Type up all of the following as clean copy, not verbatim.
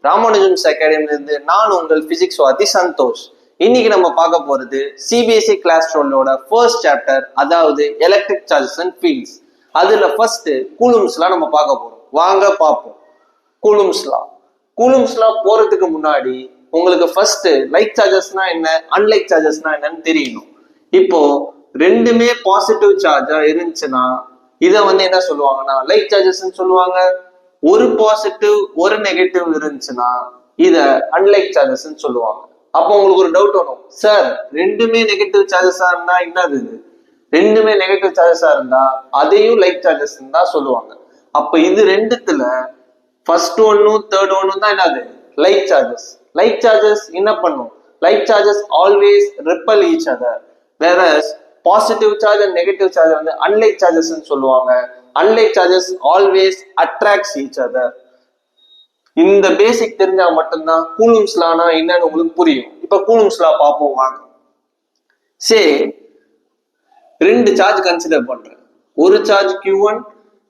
ராமானுஜம்ஸ் அகாடமில இருந்து நான் உங்கள் பிசிக்ஸ் வாத்தி சந்தோஷ். இன்னைக்கு நம்ம பார்க்க போறது சிபிஎஸ்இ கிளாஸ் 12ஓட ஃபர்ஸ்ட் சாப்டர், அதாவது எலக்ட்ரிக் சார்ஜஸ் அண்ட் ஃபீல்ட்ஸ். அதுல ஃபர்ஸ்ட் கூலும்ஸ்லாம் நம்ம பார்க்க போறோம். வாங்க பார்ப்போம். கூலும்ஸ்லாம் போறதுக்கு முன்னாடி உங்களுக்கு ஃபர்ஸ்ட் லைக் சார்ஜஸ்னா என்ன, அன்லைக் சார்ஜஸ்னா என்னன்னு தெரியணும். இப்போ ரெண்டுமே பாசிட்டிவ் சார்ஜா இருந்துச்சுன்னா இதை என்ன சொல்லுவாங்கன்னா லைக் சார்ஜஸ் சொல்லுவாங்க. ஒரு பாசிட்டிவ் ஒரு நெகட்டிவ் இருந்துச்சுன்னா இத அன்லைக் சார்ஜஸ் சொல்லுவாங்க. அப்போ உங்களுக்கு ஒரு டவுட் வரும், சார் ரெண்டுமே நெகட்டிவ் சார்ஜஸா இருந்தா என்னது, ரெண்டுமே நெகட்டிவ் சார்ஜஸா இருந்தா அதையும் லைக் சார்ஜஸ் தான் சொல்லுவாங்க. அப்ப இது ரெண்டுத்துல ஃபர்ஸ்ட் ஒன்னும் தேர்ட் ஒன்னும் தான் என்னது, லைக் சார்ஜஸ். லைக் சார்ஜஸ் என்ன பண்ணும், like charges always repel each other, whereas positive charge and negative charge unlike charges சொல்லுவாங்க. Unlike charges always attracts each other. இந்த பேசிக் தெரிஞ்சா மட்டும்தான் கூலும்ஸ் லானா என்னன்னு உங்களுக்கு புரியும். இப்ப கூலும்ஸ் லா பார்ப்போம் வாங்க. சே ரெண்டு சார்ஜ் கன்சிடர் பண்றேன். ஒரு சார்ஜ் Q1,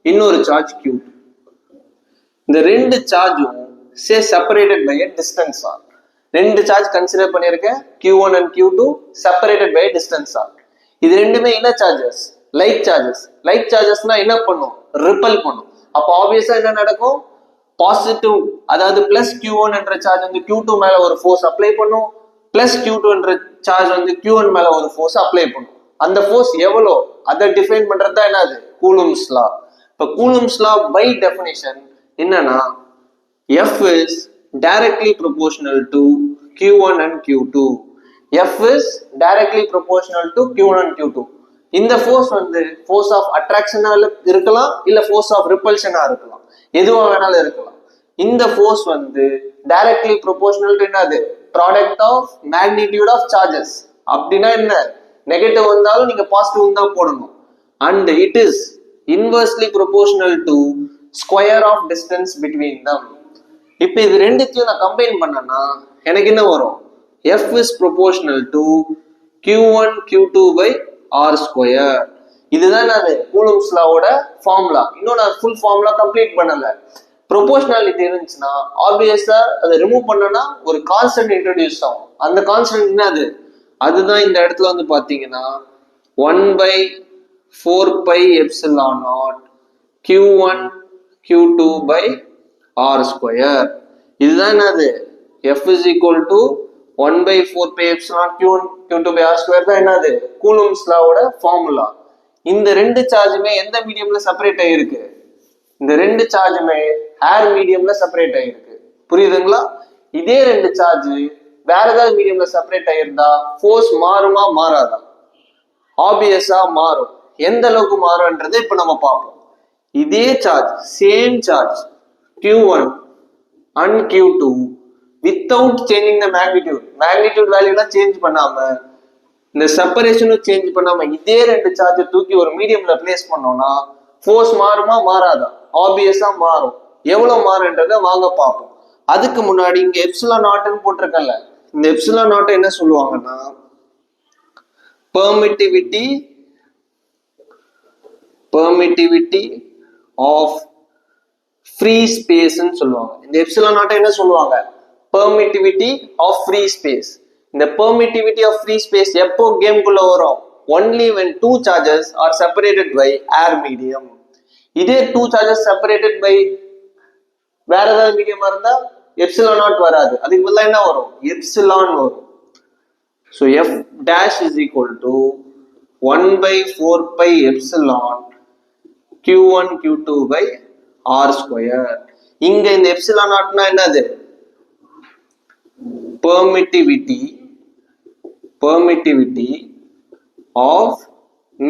இன்னொரு சார்ஜ் Q2. இந்த ரெண்டு சார்ஜும் சே separated by a distance r. ரெண்டு சார்ஜ் கன்சிடர் பண்ணியிருக்கேன், Q1 and Q2 separated by a distance r. இது ரெண்டுமே என்ன சார்ஜஸ், லைக் சார்ஜஸ். லைக் சார்ஜஸ்னா என்ன பண்ணும், ரிப்பல் பண்ணும். அப்போ ஆப்வியஸா என்ன நடக்கும், பாசிட்டிவ் அதாவது பிளஸ் Q1 என்ற சார்ஜ் Q2 மேல ஒரு ஃபோர்ஸ் அப்ளை பண்ணும், பிளஸ் Q2 என்ற சார்ஜ் Q1 மேல ஒரு ஃபோர்ஸ் அப்ளை பண்ணும். அந்த ஃபோர்ஸ் எவ்வளோ அதை டிஃபைன் பண்றது தான் என்னது, கூலும்ஸ் லா. இப்போ கூலும்ஸ் லா பை டெஃபினிஷன் என்னன்னா F is directly proportional to Q1 and Q2. F is directly proportional to Q1 and Q2. இந்த ஃபோர்ஸ் ஃபோர்ஸ் ஆஃப் அட்ராக்ஷனா இருக்கலாம், இல்ல ஃபோர்ஸ் ஆஃப் ரிப்பல்ஷனா இருக்கலாம், எதுவா வேணாலும் இருக்கலாம். இந்த ஃபோர்ஸ் டைரக்ட்லி ப்ரொபோர்ஷனல் டு என்னது, product of magnitude of charges. அப்படின்னா என்ன, நெகட்டிவ் வந்தாலும் நீங்க பாசிட்டிவ் தான் போடணும். And it is inversely proportional to square of distance between them. இப்போ இது ரெண்டுத்தையும் நான் கம்பைன் பண்ணேன்னா எனக்கு என்ன வரும், F is proportional to Q1 Q2 by R square. இதுதான் அது கூலும்ஸ் லாவோட ஃபார்முலா. இன்னும் நான் ஃபுல் ஃபார்முலா கம்ப்ளீட் பண்ணல. ப்ரொபோர்ஷனாலிட்டி இருந்துச்சுன்னா ஆப்வியஸா அதை ரிமூவ் பண்ணனா ஒரு கான்ஸ்டன்ட் இன்ட்ரோடியூஸ் ஆகும். அந்த கான்ஸ்டன்ட் என்னது, அதுதான் இந்த இடத்துல பாத்தீங்கன்னா 1/4 pi epsilon naught Q1 Q2 by R square. இதுதான் என்னது, F is equal to 1/4 pi epsilon Q1 Q2 by R square தான் என்னது கூலும்ஸ் லாவோட ஃபார்முலா. இந்த ரெண்டு சார்ஜுமே எந்த மீடியம்ல செப்பரேட் ஆகிருக்கு, இந்த ரெண்டு சார்ஜுமே ஏர் மீடியம்ல செப்பரேட் ஆகிருக்கு. புரியுதுங்களா? இதே ரெண்டு சார்ஜ் வேற ஏதாவது மீடியம்ல செப்பரேட் ஆகிருந்தா ஃபோர்ஸ் மாறுமா மாறாதா, ஆப்வியஸா மாறும். எந்த அளவுக்கு மாறும்ன்றது இப்ப நம்ம பார்ப்போம். இதே charge same charge Q1 and Q2 without changing the magnitude value change பண்ணாம, இந்த செப்பரேஷனும் சேஞ்ச் பண்ணாம இதே ரெண்டு சார்ஜ் தூக்கி ஒரு மீடியம்ல பிளேஸ் பண்ணோம்னா ஃபோர்ஸ் மாறுமா மாறாதா, ஆப்வியஸா மாறும். எவ்வளவு மாறுன்றத வாங்க பார்ப்போம். அதுக்கு முன்னாடி இங்க எப்சிலான் நாட்னு போட்டிருக்கல, இந்த எப்சிலான் நாட்டை என்ன சொல்லுவாங்கன்னா பெர்மிட்டிவிட்டி ஆஃப் ஃப்ரீ ஸ்பேஸ் சொல்லுவாங்க. இந்த எப்சிலான் நாட்டை என்ன சொல்லுவாங்க, பெர்மிட்டிவிட்டி ஆஃப் ஃப்ரீ ஸ்பேஸ். இந்த பெர்மிட்டிவிட்டி ஆஃப் ஃப்ரீ ஸ்பேஸ் எப்போ கேம்குள்ள வரும், only when two charges are separated by air medium. இதே two charges separated by வேற ஏதாவது மீடியமா இருந்தா எப்சிலான் நாட் வராது, அதுக்கு பதிலா என்ன வரும், எப்சிலான் வரும். So F dash is equal to 1/4 pi epsilon Q1 Q2 by R square. இங்க இந்த எப்சிலான் நாட்னா என்னது, permittivity of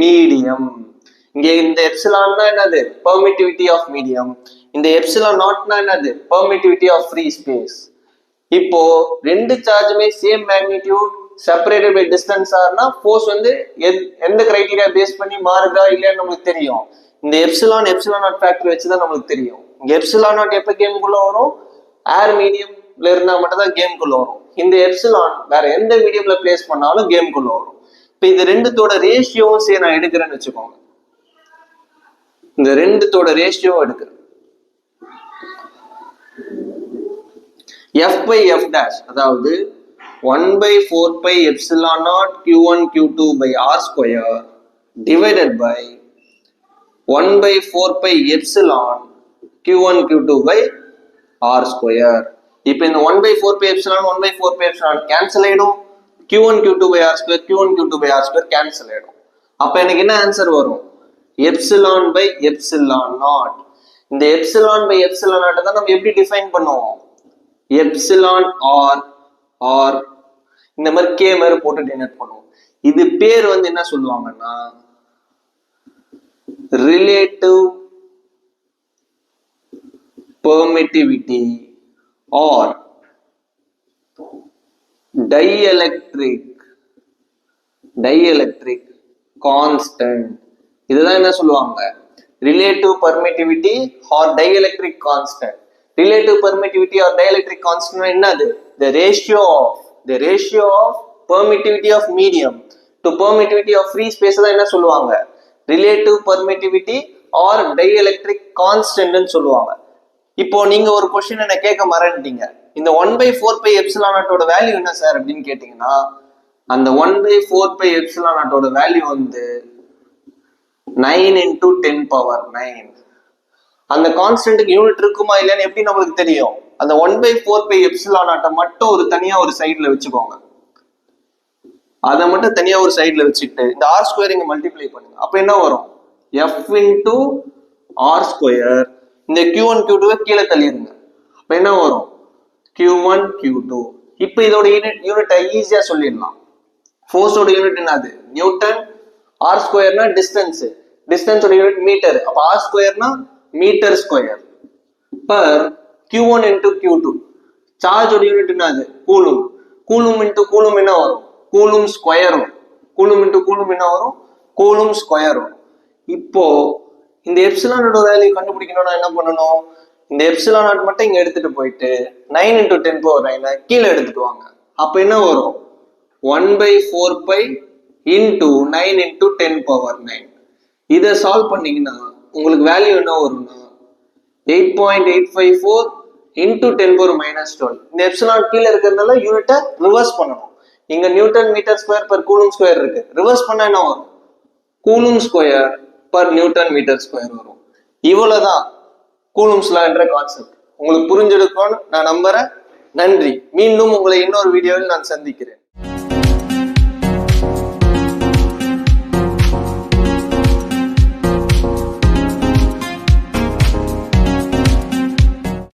medium. இங்க இந்த எப்சிலான்னா என்னது, permittivity of medium. இந்த எப்சிலான் நாட்னா என்னது, permittivity of free space. இப்போ ரெண்டு சார்ஜுமே same magnitude separated by distance ஆர்னா ஃபோர்ஸ் எந்த கிரைட்டீரியா பேஸ் பண்ணி மாறுதா இல்லையான்னு நம்மளுக்கு தெரியும். இந்த எப்சிலான் நாட் ஃபேக்டர் வச்சுதான் நம்மளுக்கு தெரியும். இங்க எப்சிலான் நாட் எப்ப கேமுக்குள்ள வரும், ஏர் மீடியம்ல இருந்தா மட்டும் தான் கேமுக்குள்ள வரும். இந்த எப்சிலான் வேற எந்த மீடியம்ல பிளேஸ் பண்ணாலும் கேமுக்குள்ள வரும். இப்ப இது ரெண்டுத்தோட ரேஷியோவும் சே நான் எடுக்கிறேன்னு வச்சுக்கோங்க. இந்த ரெண்டுத்தோட ரேஷியோ எடுக்கிறேன். F by F dash அதாவது 1 by 4 pi epsilon naught Q1 Q2 by R square divided by 1 by 4 pi epsilon Q1 Q2 by R square. இப்போ இந்த 1 by 4 pi epsilon 1 by 4 pi epsilon cancel ஆயிடும். Q1 Q2 by R square Q1 Q2 by R square cancel ஆயிடும். அப்ப எனக்கு என்ன answer வரும்? epsilon by epsilon naught. இந்த epsilon by epsilon naught தான் நம்ம எப்படி டிஃபைன் பண்ணுவோம்? epsilon or இந்த மாதிரி k மாதிரி போட்டு டினோட் பண்ணுவோம். இது பேர் வந்து என்ன சொல்லுவாங்கன்னா relative permittivity or dielectric constant. இதுதான் என்ன சொல்லுவாங்க? relative permittivity or dielectric constant. Relative permittivity or dielectric constant என்னது? the ratio of permittivity of medium to permittivity of free space தான் என்ன சொல்லுவாங்க? relative permittivity or dielectric constant ன்னு சொல்லுவாங்க. இப்போ நீங்க ஒரு क्वेश्चन என்ன கேட்க மறந்துட்டீங்க. இந்த 1 by 4 pi epsilon naught ஓட வேல்யூ என்ன சார் அப்படின்னு கேட்டீங்கன்னா அந்த 1 by 4 pi epsilon naught ஓட வேல்யூ வந்து 9 into 10 power 9. அந்த கான்ஸ்டன்ட்க்கு யூனிட் இருக்குமா இல்லையான்னு எப்படி நம்மளுக்கு தெரியும்? அந்த 1 by 4 pi epsilon naught மட்டும் ஒரு தனியா ஒரு சைடுல வச்சுக்கோங்க. அதை மட்டும் தனியா ஒரு சைடுல வச்சுட்டு இந்த r ஸ்கொயர் இங்க மல்டிப்ளை பண்ணுங்க. அப்ப என்ன வரும்? f into r square. இந்த q1 q2 கீழே தள்ளிடுங்க. அப்ப என்ன வரும்? q1 q2. இப்ப இதோட யூனிட்டை ஈஸியா சொல்லிடலாம். ஃபோர்ஸோட யூனிட் என்னது? நியூட்டன். r ஸ்கொயர்னா டிஸ்டன்ஸோட யூனிட் மீட்டர். அப்ப r ஸ்கொயர்னா metre square per q1 into q2. சார்ஜோட யூனிட் என்னது? கூலும். கூலும் இன்டு கூலும் என்ன வரும்? கூலும் ஸ்கொயரும். கூலும் இன்டு கூலும் என்ன வரும்? கூலும் ஸ்கொயரும். இப்போ இந்த எப்சிலானோட வேல்யூ கண்டுபிடிக்கணும்னா என்ன பண்ணணும்? இந்த எப்சிலான் நாட் மட்டும் இங்க எடுத்துட்டு போயிட்டு 9 into 10 power 9 கீழே எடுத்துட்டு வாங்க. அப்ப என்ன வரும்? 1 by 4 pi into 9 into 10 power 9. இதை சால்வ் பண்ணீங்கன்னா உங்களுக்கு வேல்யூ என்ன வரும்னா 8.854 into 10 power minus 12. இந்த எப்சிலான் கீழே இருக்கிறதுனால யூனிட்டை ரிவர்ஸ் பண்ணணும். இங்க newton metre square per coulomb square இருக்கு. ரிவர்ஸ் பண்ணா என்ன வரும்? Coulomb square per newton metre square வரும். இவ்வளவுதான் கூலும்ஸ் லா என்ற கான்செப்ட். உங்களுக்கு புரிஞ்சிருக்கும்னு நான் நம்புறேன். நன்றி. மீண்டும் உங்களை இன்னொரு வீடியோவில் நான் சந்திக்கிறேன்.